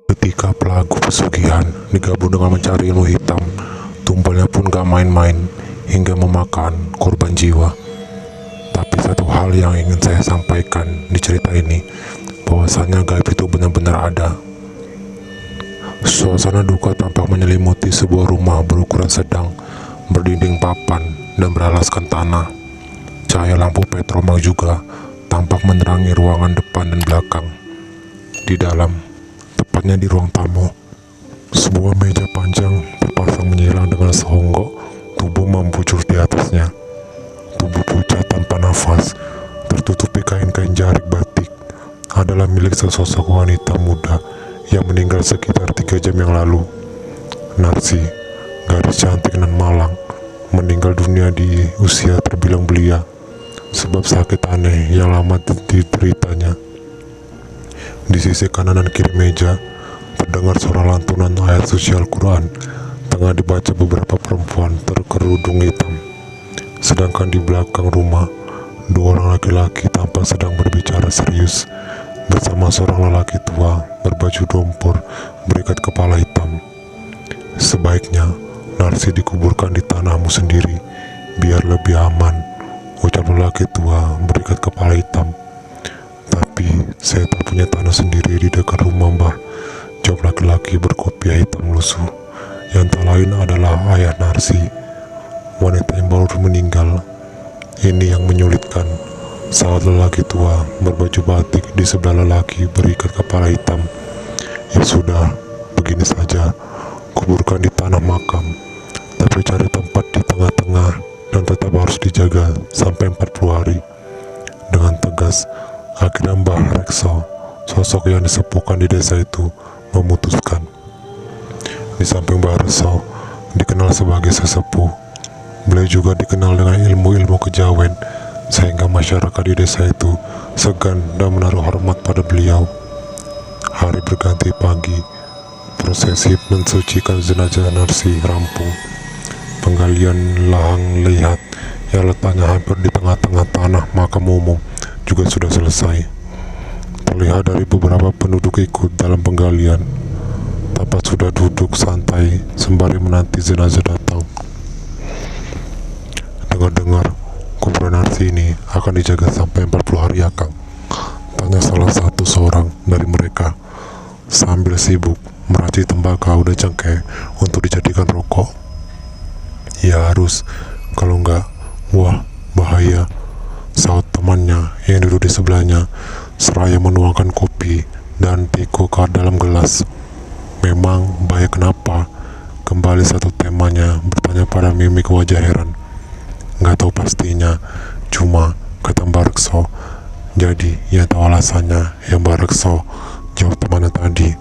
Ketika pelaku pesugihan digabung dengan mencari ilmu hitam, tumbalnya pun gak main-main hingga memakan korban jiwa. Tapi satu hal yang ingin saya sampaikan di cerita ini, bahwasanya gaib itu benar-benar ada. Suasana duka tampak menyelimuti sebuah rumah berukuran sedang, berdinding papan dan beralaskan tanah. Cahaya lampu petromag juga tampak menerangi ruangan depan dan belakang. Di dalam, tepatnya di ruang tamu, sebuah meja panjang terpasang menyilang dengan sehonggok tubuh membujur di atasnya. Tubuh pucat tanpa nafas, tertutupi kain-kain jarik batik, adalah milik sesosok wanita muda yang meninggal sekitar 3 jam yang lalu. Narsi, gadis cantik dan malang, meninggal dunia di usia terbilang belia sebab sakit aneh yang lama dideritanya. Di sisi kanan dan kiri meja terdengar suara lantunan ayat suci Al-Quran tengah dibaca beberapa perempuan terkerudung hitam. Sedangkan di belakang rumah, 2 orang laki-laki tampak sedang berbicara serius bersama seorang lelaki tua berbaju dompor berikat kepala hitam. Sebaiknya Narsi dikuburkan di tanahmu sendiri biar lebih aman, ucap lelaki tua berikat kepala hitam. Tapi saya tak punya tanah sendiri di dekat rumah Mbah, jawab laki-laki berkopiah hitam lusuh yang tak lain adalah ayah Narsi, wanita yang baru meninggal. Ini yang menyulitkan saat lelaki tua berbaju batik di sebelah lelaki berikat kepala hitam. Ya sudah, begini saja, kuburkan di tanah makam, tapi cari tempat di tengah-tengah dan tetap harus dijaga sampai 40 hari. Dengan tegas, akhirnya Mbah Rekso, sosok yang disepuhkan di desa itu, memutuskan. Di samping Mbah Rekso dikenal sebagai sesepuh, beliau juga dikenal dengan ilmu-ilmu kejawen, sehingga masyarakat di desa itu segan dan menaruh hormat pada beliau. Hari berganti pagi, prosesi mensucikan jenazah Narsi rampung. Penggalian lahang lihat yang letaknya hampir di tengah-tengah tanah makam umum juga sudah selesai. Terlihat dari beberapa penduduk ikut dalam penggalian, tampak sudah duduk santai sembari menanti jenazah datang. Dengar-dengar, kuburan Narsi ini akan dijaga sampai 40 hari ya Kang? Tanya salah satu seorang dari mereka sambil sibuk meracik tembakau dan cengkeh untuk dijadikan rokok. Ya harus, kalau enggak, wah bahaya, saut temannya yang duduk di sebelahnya seraya menuangkan kopi dan tiko ke dalam gelas. Memang bahaya kenapa? Kembali satu temanya bertanya pada mimik wajah heran. Nggak tahu pastinya, cuma kata Mbak Rekso. Jadi ya tahu alasannya ya Mbak Rekso, jawab temannya tadi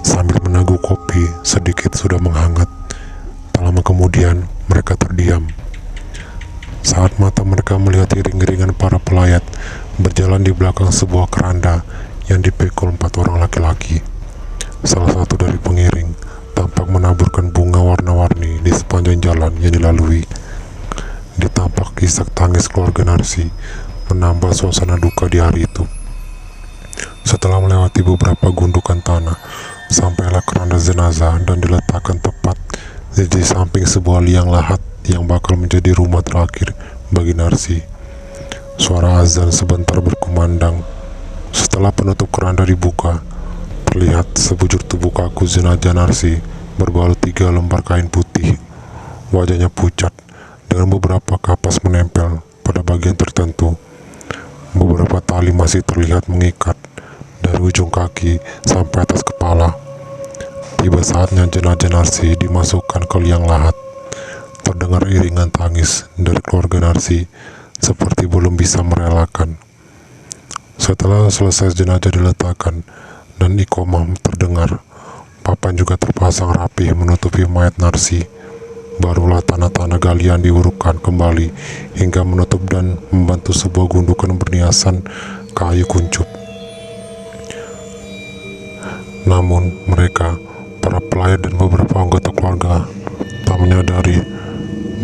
sambil meneguk kopi sedikit sudah menghangat. Tak lama kemudian mereka terdiam saat mata mereka melihat iring-iringan para pelayat berjalan di belakang sebuah keranda yang dipikul 4 orang laki-laki. Salah satu dari pengiring tampak menaburkan bunga warna-warni di sepanjang jalan yang dilalui. Ditampak isak tangis keluarga Narsi menambah suasana duka di hari itu. Setelah melewati beberapa gundukan tanah, sampailah keranda jenazah dan diletakkan tepat di samping sebuah liang lahat yang bakal menjadi rumah terakhir bagi Narsi. Suara azan sebentar berkumandang. Setelah penutup keranda dibuka, terlihat sebujur tubuh kaku jenazah Narsi berbalut 3 lembar kain putih. Wajahnya pucat dengan beberapa kapas menempel pada bagian tertentu. Beberapa tali masih terlihat mengikat dari ujung kaki sampai atas kepala. Tiba saatnya jenazah Narsi dimasukkan ke liang lahat. Terdengar iringan tangis dari keluarga Narsi seperti belum bisa merelakan. Setelah selesai jenazah diletakkan dan iqomah terdengar, papan juga terpasang rapi menutupi mayat Narsi. Barulah tanah-tanah galian diurukkan kembali hingga menutup dan membantu sebuah gundukan berniasan kayu kuncup. Namun mereka, para pelayat dan beberapa anggota keluarga, tak menyadari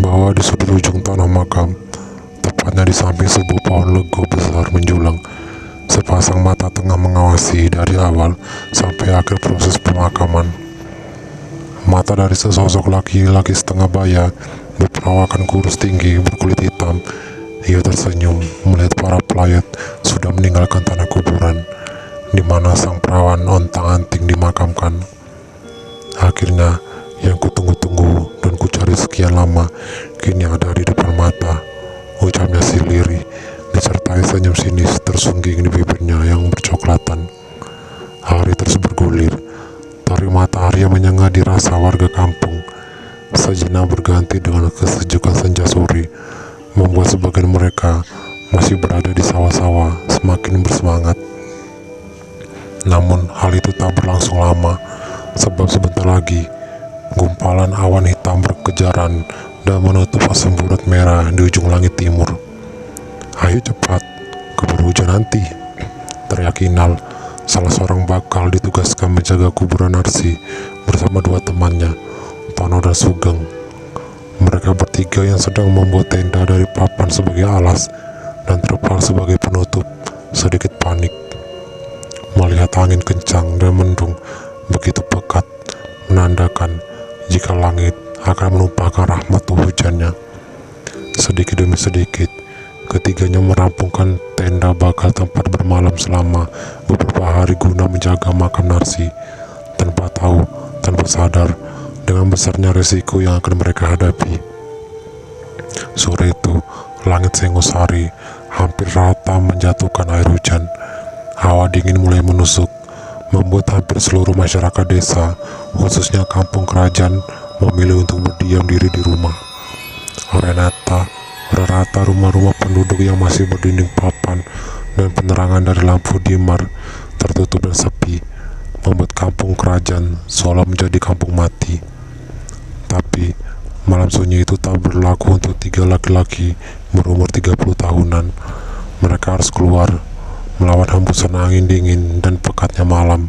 bahwa di sudut ujung tanah makam, tepatnya di samping sebuah pohon lego besar menjulang, Sepasang mata tengah mengawasi dari awal sampai akhir proses pemakaman. Mata dari sesosok laki-laki setengah baya berperawakan kurus tinggi berkulit hitam. Ia tersenyum melihat para pelayat sudah meninggalkan tanah kuburan di mana sang perawan ontang-anting dimakamkan. Akhirnya, yang kutunggu-tunggu dan kucari sekian lama kini ada di depan mata. Ucapnya si lirih disertai senyum sinis tersungging di bibirnya yang bercoklatan. Hari terus bergulir. Terik matahari yang menyengat dirasa warga kampung. Sejenak berganti dengan kesejukan senja sore, membuat sebagian mereka masih berada di sawah-sawah semakin bersemangat. Namun hal itu tak berlangsung lama, sebab sebentar lagi gumpalan awan hitam berkejaran dan menutup asap bulat merah di ujung langit timur. "Ayo cepat, keburu hujan nanti," teriak Inal, salah seorang bakal ditugaskan menjaga kuburan Narsi bersama dua temannya, Tono dan Sugeng. Mereka bertiga yang sedang membuat tenda dari papan sebagai alas dan terpal sebagai penutup sedikit panik melihat angin kencang dan mendung begitu pekat, menandakan jika langit akan menumpahkan rahmat hujannya. Sedikit demi sedikit, ketiganya merampungkan tenda bakal tempat bermalam selama beberapa hari guna menjaga makam Narsi, tanpa tahu, tanpa sadar dengan besarnya resiko yang akan mereka hadapi. Sore itu, langit Singosari hampir rata menjatuhkan air hujan. Hawa dingin mulai menusuk, membuat hampir seluruh masyarakat desa, khususnya kampung kerajaan, memilih untuk berdiam diri di rumah. Rata rumah-rumah penduduk yang masih berdinding papan dan penerangan dari lampu dimar tertutup dan sepi, membuat kampung kerajaan seolah menjadi kampung mati. Tapi malam sunyi itu tak berlaku untuk tiga laki-laki berumur 30 tahunan. Mereka harus keluar melawan hembusan angin dingin dan pekatnya malam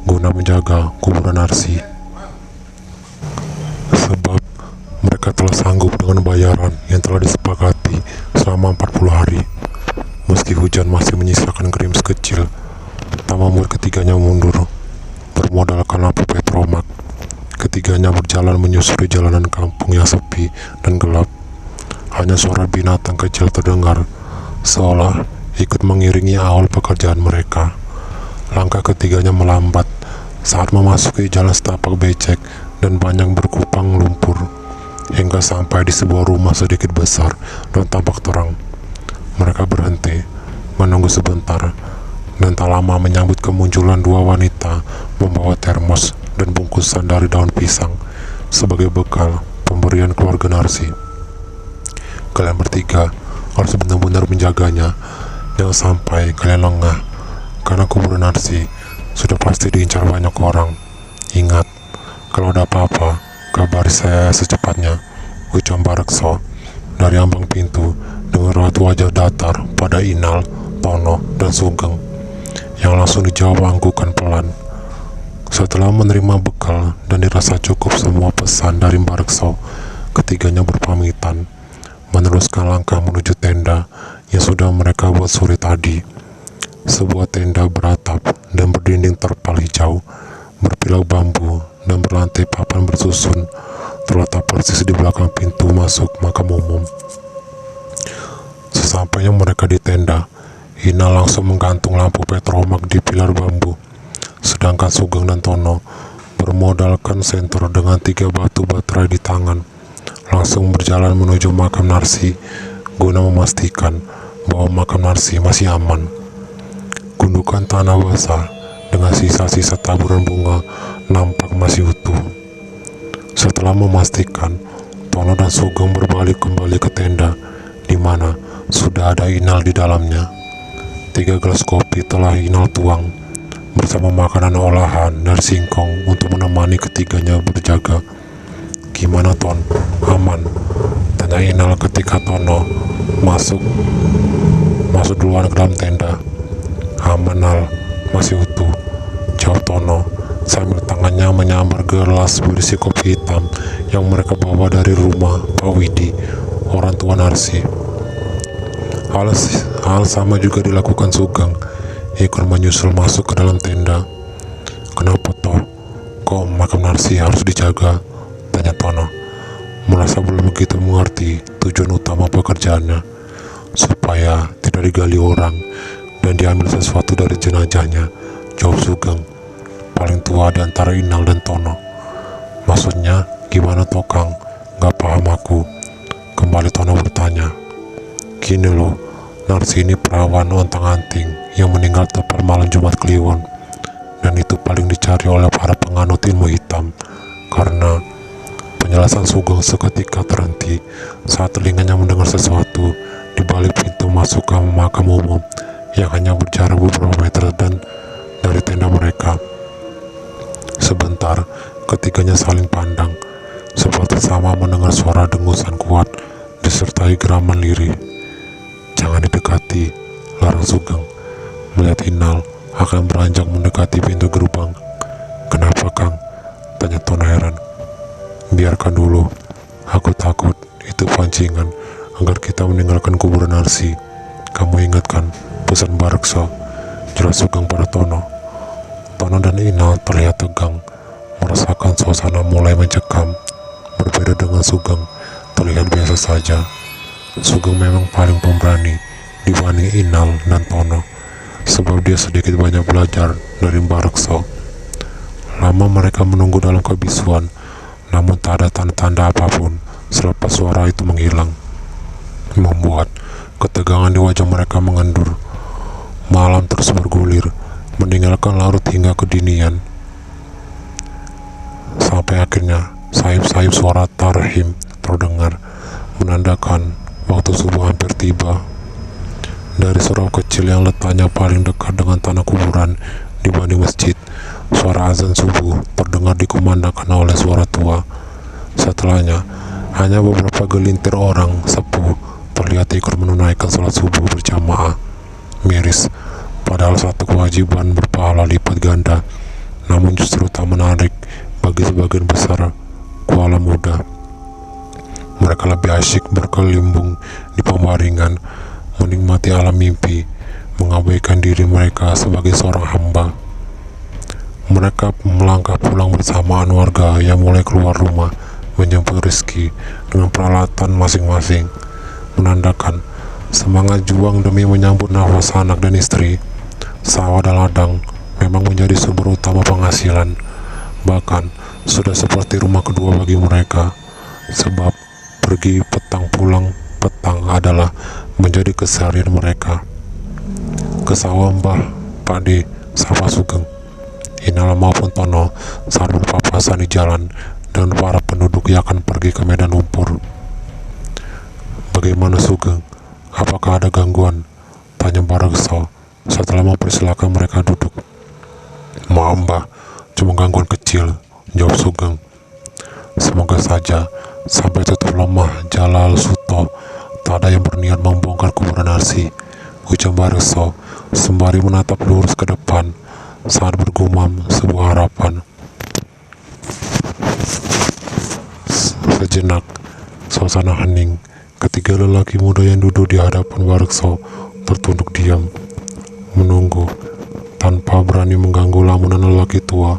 guna menjaga kuburan Narsi. Sebab mereka telah sanggup dengan bayaran yang telah disepakati selama 40 hari. Meski hujan masih menyisakan gerimis kecil, tak membuat ketiganya mundur. Bermodalkan lampu petromak, ketiganya berjalan menyusuri jalanan kampung yang sepi dan gelap. Hanya suara binatang kecil terdengar, seolah ikut mengiringi awal pekerjaan mereka. Langkah ketiganya melambat saat memasuki jalan setapak becek dan banyak berkupang lumpur, hingga sampai di sebuah rumah sedikit besar dan tampak terang. Mereka berhenti, menunggu sebentar, dan tak lama menyambut kemunculan dua wanita membawa termos dan bungkusan dari daun pisang sebagai bekal pemberian keluarga Narsi. "Kalian bertiga harus benar-benar menjaganya, jangan sampai kalian lengah, karena kuburan Narsi sudah pasti diincar banyak orang. Ingat, kalau ada apa-apa, kabari saya secepatnya," ucap Barekso dari ambang pintu dengan raut wajah datar pada Inal, Tono, dan Sugeng, yang langsung dijawab anggukan pelan. Setelah menerima bekal dan dirasa cukup semua pesan dari Barekso, ketiganya berpamitan, meneruskan langkah menuju tenda yang sudah mereka buat sore tadi. Sebuah tenda beratap dan berdinding terpal hijau, berpilau bambu, dan berlantai papan bersusun, terletak persis di belakang pintu masuk makam umum. Sesampainya mereka di tenda, Ina langsung menggantung lampu petromak di pilar bambu, sedangkan Sugeng dan Tono bermodalkan senter dengan 3 batu baterai di tangan, langsung berjalan menuju makam Narsi guna memastikan bahwa makam Narsi masih aman. Gundukan tanah basah dengan sisa-sisa taburan bunga nampak masih utuh. Setelah memastikan, Tono dan Sugeng berbalik kembali ke tenda, di mana sudah ada Inal di dalamnya. 3 gelas kopi telah Inal tuang, bersama makanan olahan dari singkong untuk menemani ketiganya berjaga. "Gimana, Ton? Aman?" tanya Inal ketika Tono masuk duluan ke dalam tenda. "Aman, Nal, masih utuh," jawab Tono sambil tangannya menyambar gelas berisi kopi hitam yang mereka bawa dari rumah Pak Widi, orang tua Narsi. Hal sama juga dilakukan Sugeng Ikut menyusul masuk ke dalam tenda. "Kenapa toh? Kok makam Narsi harus dijaga?" tanya Tono. Merasa belum begitu mengerti tujuan utama pekerjaannya, supaya tidak digali orang dan diambil sesuatu dari jenazahnya, jawab Sugeng, paling tua di antara Inal dan Tono. "Maksudnya gimana toh Kang? Gak paham aku," kembali Tono bertanya. "Gini loh, Narsi ini perawan ontang-anting yang meninggal tepat malam Jumat Kliwon, dan itu paling dicari oleh para penganut ilmu hitam." Karena penjelasan Sugeng seketika terhenti saat telinganya mendengar sesuatu di balik pintu masuk ke makam umum yang hanya berjarak beberapa meter dan dari tenda mereka. Sebentar, ketiganya saling pandang, seperti sama mendengar suara dengusan kuat disertai geraman lirih. "Jangan didekati," larang Sugeng, melihat Inal akan beranjak mendekati pintu gerbang. "Kenapa Kang?" tanya Tono heran. "Biarkan dulu, aku takut itu pancingan agar kita meninggalkan kuburan Narsi. Kamu ingat kan pesan Barekso?" jelas Sugeng pada Tono. Tono dan Inal terlihat tegang, merasakan suasana mulai mencekam. Berbeda dengan Sugeng, terlihat biasa saja. Sugeng memang paling pemberani dibanding Inal dan Tono, sebab dia sedikit banyak belajar dari Barekso. Lama mereka menunggu dalam kebisuan, namun tak ada tanda-tanda apapun selepas suara itu menghilang, membuat ketegangan di wajah mereka mengendur. Malam terus bergulir, meninggalkan larut hingga kedinian, sampai akhirnya sayup-sayup suara tarhim terdengar, menandakan waktu subuh hampir tiba. Dari surau kecil yang letaknya paling dekat dengan tanah kuburan dibanding masjid, suara azan subuh terdengar dikumandangkan oleh suara tua. Setelahnya, hanya beberapa gelintir orang sepuh terlihat ikut menunaikan sholat subuh berjamaah. Miris, padahal satu kewajiban berpahala lipat ganda, namun justru tak menarik bagi sebagian besar kuala muda. Mereka lebih asyik berkelimbung di pembaringan, menikmati alam mimpi, mengabaikan diri mereka sebagai seorang hamba. Mereka melangkah pulang bersamaan warga yang mulai keluar rumah menjemput rezeki dengan peralatan masing-masing, menandakan semangat juang demi menyambut nafas anak dan istri. Sawah dan ladang memang menjadi sumber utama penghasilan, bahkan sudah seperti rumah kedua bagi mereka, sebab pergi petang pulang petang adalah menjadi keseharian mereka. "Ke sawah Mbah, Pak D," sapa Sugeng. Inal maupun Tono saat berpapasan di jalan dengan para penduduk yang akan pergi ke medan lumpur. "Bagaimana Sugeng? Apakah ada gangguan?" tanya Barekso setelah mempersilahkan mereka duduk. "Maaf Mbah, cuma gangguan kecil," jawab Sugeng. "Semoga saja sampai tutup lemah Jalal Suto tak ada yang berniat membongkar kuburan Narsi," ucap Barekso sembari menatap lurus ke depan saat bergumam sebuah harapan. Sejenak, suasana hening. Ketiga lelaki muda yang duduk di hadapan Barekso tertunduk diam, menunggu, tanpa berani mengganggu lamunan lelaki tua,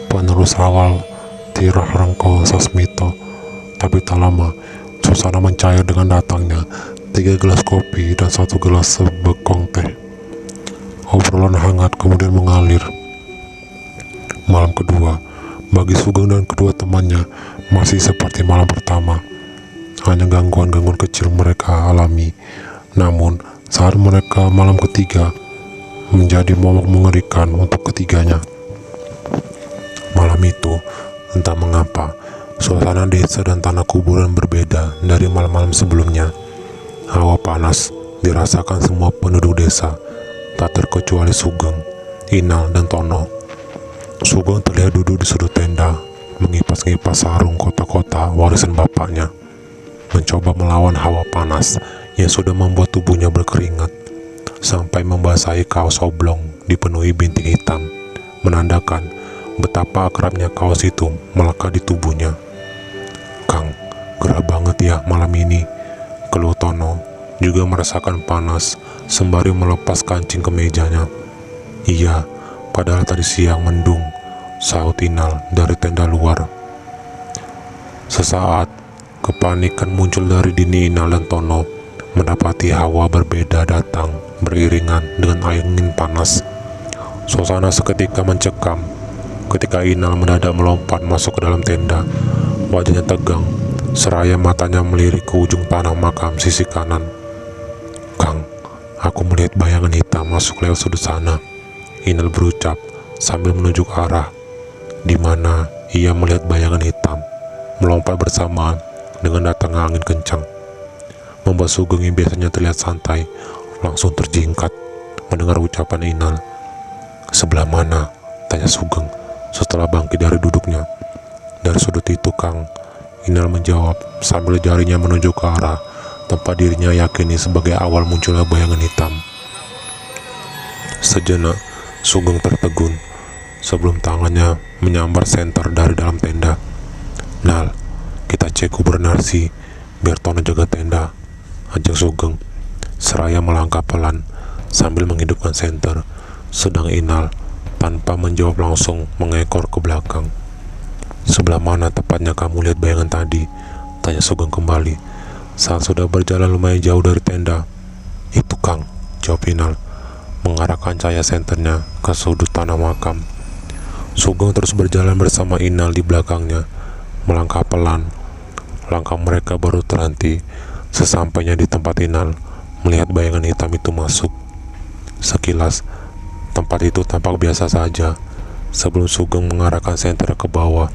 penerus awal Tirah Rengko Sasmito. Tapi tak lama, suasana mencair dengan datangnya 3 gelas kopi dan 1 gelas sebekong teh. Obrolan hangat kemudian mengalir. Malam kedua bagi Sugeng dan kedua temannya masih seperti malam pertama. Hanya gangguan-gangguan kecil mereka alami. Namun saat mereka malam ketiga menjadi momok mengerikan untuk ketiganya. Malam itu, entah mengapa, suasana desa dan tanah kuburan berbeda dari malam-malam sebelumnya. Hawa panas dirasakan semua penduduk desa, tak terkecuali Sugeng, Inal, dan Tono. Sugeng terlihat duduk di sudut tenda, mengipas-ngipas sarung kotak-kotak warisan bapaknya, mencoba melawan hawa panas yang sudah membuat tubuhnya berkeringat, sampai membasahi kaos oblong dipenuhi bintik hitam, menandakan betapa akrabnya kaos itu melekat di tubuhnya. "Kang, gerah banget ya malam ini," keluh Tono, juga merasakan panas sembari melepas kancing kemejanya. Iya, padahal tadi siang mendung, sahut Inal dari tenda luar. Sesaat, kepanikan muncul dari diri Inal dan Tono, mendapati hawa berbeda datang beriringan dengan angin panas. Suasana seketika mencekam ketika Inal mendadak melompat masuk ke dalam tenda. Wajahnya tegang, seraya matanya melirik ke ujung tanah makam sisi kanan. "Kang, aku melihat bayangan hitam masuk lewat sudut sana," Inal berucap sambil menunjuk arah di mana ia melihat bayangan hitam melompat bersamaan dengan datangnya angin kencang, membuat Sugeng yang biasanya terlihat santai langsung terjingkat mendengar ucapan Inal. "Sebelah mana?" tanya Sugeng setelah bangkit dari duduknya. "Dari sudut itu, Kang," Inal menjawab sambil jarinya menunjuk ke arah tempat dirinya yakini sebagai awal munculnya bayangan hitam. Sejenak, Sugeng tertegun sebelum tangannya menyambar senter dari dalam tenda. "Nal, kita cek kubur Narsi, biar Tono jaga tenda," ajak Sugeng seraya melangkah pelan sambil menghidupkan senter, sedang Inal tanpa menjawab langsung mengekor ke belakang. "Sebelah mana tepatnya kamu lihat bayangan tadi?" tanya Sugeng kembali saat sudah berjalan lumayan jauh dari tenda. "Itu, Kang," jawab Inal mengarahkan cahaya senternya ke sudut tanah makam. Sugeng terus berjalan bersama Inal di belakangnya, melangkah pelan. Langkah mereka baru terhenti sesampainya di tempat Inal melihat bayangan hitam itu masuk. Sekilas, tempat itu tampak biasa saja sebelum Sugeng mengarahkan senter ke bawah,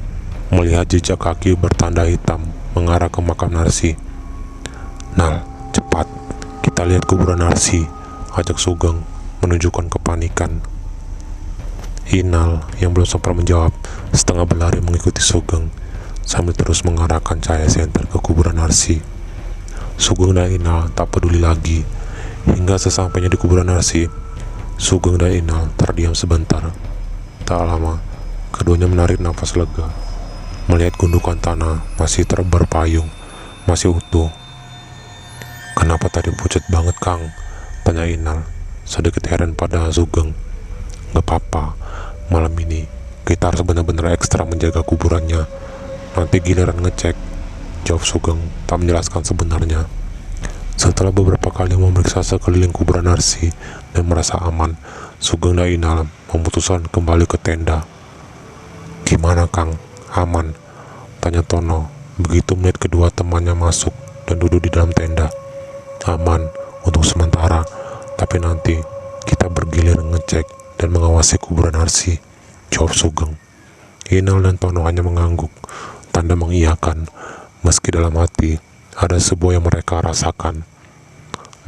melihat jejak kaki bertanda hitam mengarah ke makam Narsi. "Nal, cepat, kita lihat kuburan Narsi," ajak Sugeng menunjukkan kepanikan. Inal yang belum sempat menjawab setengah berlari mengikuti Sugeng sambil terus mengarahkan cahaya senter ke kuburan Narsi. Sugeng dan Inal tak peduli lagi. Hingga sesampainya di kuburan Narsi, Sugeng dan Inal terdiam sebentar. Tak lama, keduanya menarik nafas lega melihat gundukan tanah masih berpayung, masih utuh. "Kenapa tadi pucat banget, Kang?" tanya Inal sedikit heran pada Sugeng. "Gak apa-apa, malam ini kita harus benar-benar ekstra menjaga kuburannya. Nanti giliran ngecek," jawab Sugeng tak menjelaskan sebenarnya. Setelah beberapa kali memeriksa sekeliling kuburan Narsi dan merasa aman, Sugeng dan Inal memutuskan kembali ke tenda. "Gimana, Kang? Aman?" tanya Tono begitu melihat kedua temannya masuk dan duduk di dalam tenda. "Aman untuk sementara, tapi nanti kita bergilir ngecek dan mengawasi kuburan Narsi," jawab Sugeng. Inal dan Tono hanya mengangguk, tanda mengiyakan, meski dalam hati ada sebuah yang mereka rasakan.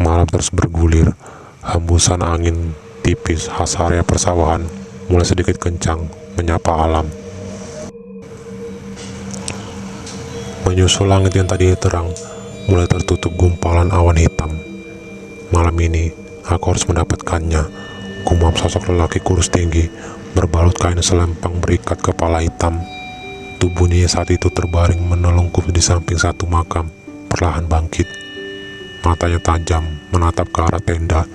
Malam terus bergulir, hembusan angin tipis khas area persawahan mulai sedikit kencang menyapa alam. Menyusul langit yang tadi terang, mulai tertutup gumpalan awan hitam. "Malam ini, aku harus mendapatkannya," gumam sosok lelaki kurus tinggi, berbalut kain selempang berikat kepala hitam. Tubuhnya saat itu terbaring menelungkup di samping satu makam, perlahan bangkit. Matanya tajam, menatap ke arah tenda,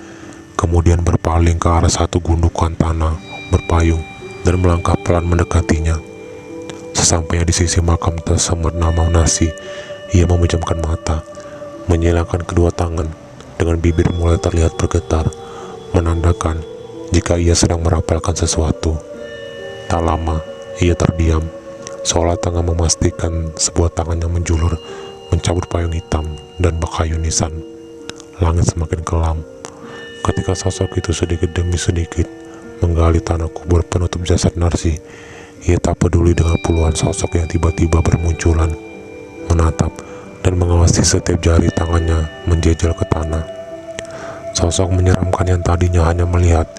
kemudian berpaling ke arah satu gundukan tanah berpayung dan melangkah pelan mendekatinya. Sesampainya di sisi makam tersemat nama Narsi, ia memejamkan mata, menyilangkan kedua tangan, dengan bibir mulai terlihat bergetar, menandakan jika ia sedang merapalkan sesuatu. Tak lama, ia terdiam, seolah tengah memastikan sebuah tangan yang menjulur, mencabut payung hitam dan bakayu nisan. Langit semakin kelam, ketika sosok itu sedikit demi sedikit menggali tanah kubur penutup jasad Narsi. Ia tak peduli dengan puluhan sosok yang tiba-tiba bermunculan, menatap dan mengawasi setiap jari tangannya menjejel ke tanah. Sosok menyeramkan yang tadinya hanya melihat,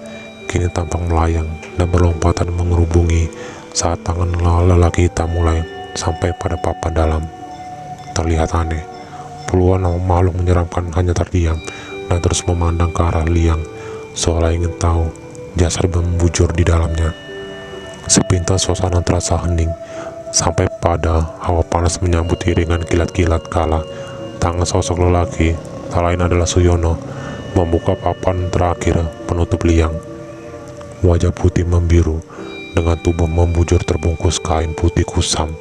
kini tampak melayang dan berlompatan mengerubungi saat tangan lelaki hitam mulai sampai pada papan dalam. Terlihat aneh, puluhan makhluk menyeramkan hanya terdiam dan terus memandang ke arah liang, seolah ingin tahu jasad membujur di dalamnya. Sepintas suasana terasa hening, sampai pada hawa panas menyambut iringan kilat-kilat kala tangan sosok lelaki, tak lain adalah Suyono, membuka papan terakhir penutup liang. Wajah putih membiru dengan tubuh membujur terbungkus kain putih kusam.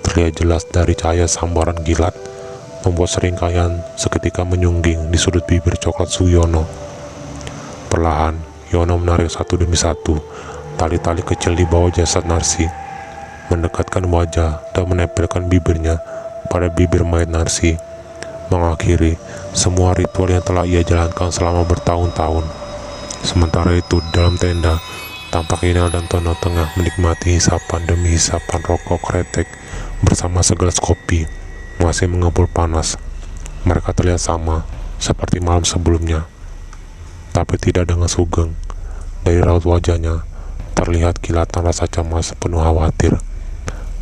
Terlihat jelas dari cahaya sambaran kilat, membuat seringkaian seketika menyungging di sudut bibir coklat Suyono. Perlahan, Yono menarik satu demi satu tali-tali kecil di bawah jasad Narsi, mendekatkan wajah dan menempelkan bibirnya pada bibir mayat Narsi, mengakhiri semua ritual yang telah ia jalankan selama bertahun-tahun. Sementara itu, dalam tenda, tampak Inel dan Tono tengah menikmati hisapan demi hisapan rokok kretek bersama segelas kopi masih mengepul panas. Mereka terlihat sama seperti malam sebelumnya, tapi tidak dengan sugeng. Dari raut wajahnya terlihat kilatan rasa cemas penuh khawatir.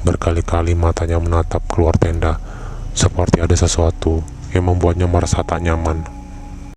Berkali-kali matanya menatap keluar tenda, seperti ada sesuatu yang membuatnya merasa tak nyaman.